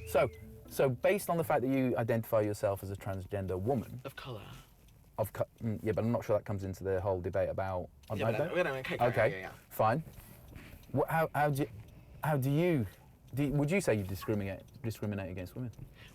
So based on the fact that you identify yourself as a transgender woman Of colour. Yeah, but I'm not sure that comes into the whole debate about. Okay. Yeah. Fine. Would you say you discriminate against women?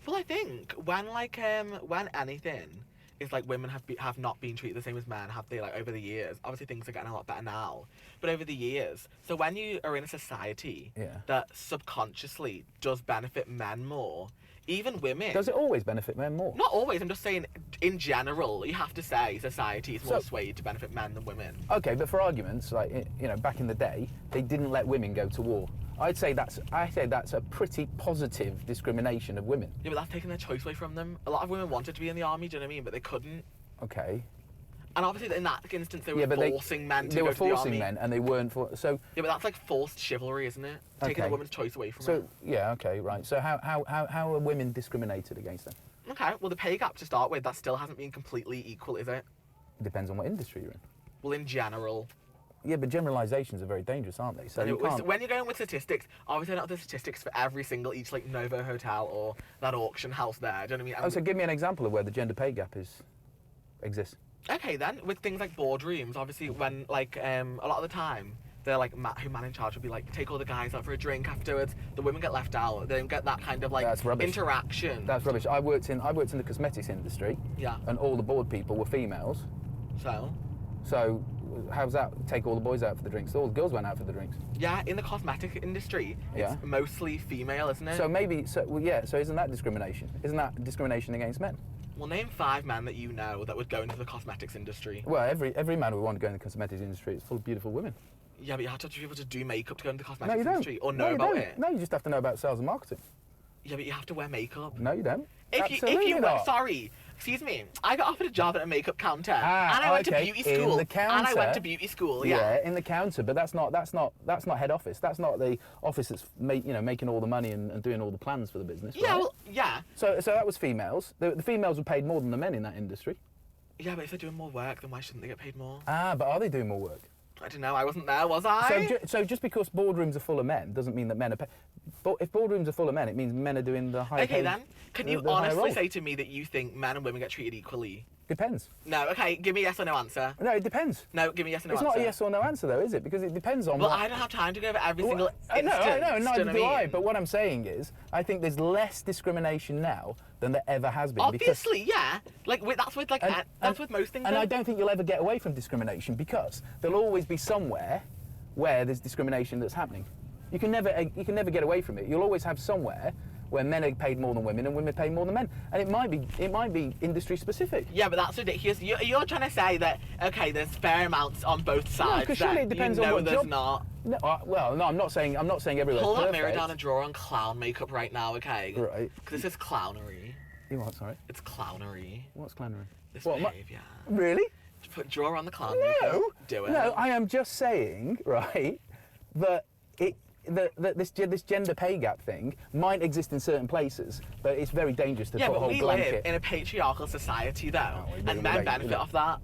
Well, I think when anything is like women have not been treated the same as men, have they, like, over the years? Obviously things are getting a lot better now, but over the years. So when you are in a society that subconsciously does benefit men more, even women. Does it always benefit men more? Not always. I'm just saying, in general, you have to say society is more swayed to benefit men than women. Okay, but for arguments, like, you know, back in the day, they didn't let women go to war. I'd say that's a pretty positive discrimination of women. Yeah, but that's taking their choice away from them. A lot of women wanted to be in the army, do you know what I mean? But they couldn't. Okay. And obviously, in that instance, they were forcing men to go to the army. They were forcing men, and they weren't so. Yeah, but that's like forced chivalry, isn't it? Taking a woman's choice away from her. So yeah, okay, right. So how are women discriminated against them? Okay, well, the pay gap to start with, that still hasn't been completely equal, is it? Depends on what industry you're in. Well, in general. Yeah, but generalisations are very dangerous, aren't they? So when you're going with statistics, obviously not the statistics for each like Novo hotel or that auction house there. Do you know what I mean? So give me an example of where the gender pay gap exists. Okay, then with things like boardrooms, obviously when like a lot of the time they're like who man in charge would be like, take all the guys out for a drink afterwards. The women get left out. They don't get that kind of like interaction. That's rubbish. I worked in the cosmetics industry. Yeah. And all the board people were females. So how's that? Take all the boys out for the drinks. All the girls went out for the drinks. Yeah, in the cosmetic industry, it's mostly female, isn't it? So isn't that discrimination? Isn't that discrimination against men? Well, name 5 men that you know that would go into the cosmetics industry. Well, every man would want to go into the cosmetics industry. It's full of beautiful women. Yeah, but you have to be able to do makeup to go into the cosmetics industry or know about it. No, you just have to know about sales and marketing. Yeah, but you have to wear makeup. No, you don't. Sorry, excuse me. I got offered a job at a makeup counter, and I went to beauty school. In the counter. And I went to beauty school. Yeah, in the counter, but that's not head office. That's not the office that's making all the money and doing all the plans for the business. Yeah, right? well, yeah. So that was females. The females were paid more than the men in that industry. Yeah, but if they're doing more work, then why shouldn't they get paid more? But are they doing more work? I don't know. I wasn't there, was I? So just because boardrooms are full of men doesn't mean that men are paid. But if boardrooms are full of men, it means men are doing the higher. Okay, then. Can you honestly say to me that you think men and women get treated equally? Depends. No, okay, give me a yes or no answer. No, it depends. No, give me a yes or no answer. It's not a yes or no answer, though, is it? Because it depends on Well, I don't have time to go over every single instance. No, neither do I. But what I'm saying is, I think there's less discrimination now than there ever has been. Obviously, yeah. That's with most things. And I don't think you'll ever get away from discrimination because there'll always be somewhere where there's discrimination that's happening. You can never get away from it. You'll always have somewhere where men are paid more than women and women are paid more than men, and it might be industry specific. Yeah, but that's ridiculous. You're trying to say that there's fair amounts on both sides. No, because surely it depends on what there's job. not. No, well, no, I'm not saying everywhere's Pull that perfect. mirror down and draw on clown makeup right now, okay? Right. Because this is clownery. You what? Sorry. It's clownery. What's clownery? This behaviour. Really? Draw on the clown makeup. Do it. No, I am just saying, right, that this gender pay gap thing might exist in certain places, but it's very dangerous to put a whole blanket. Yeah, but we live in a patriarchal society, though, and men benefit off that.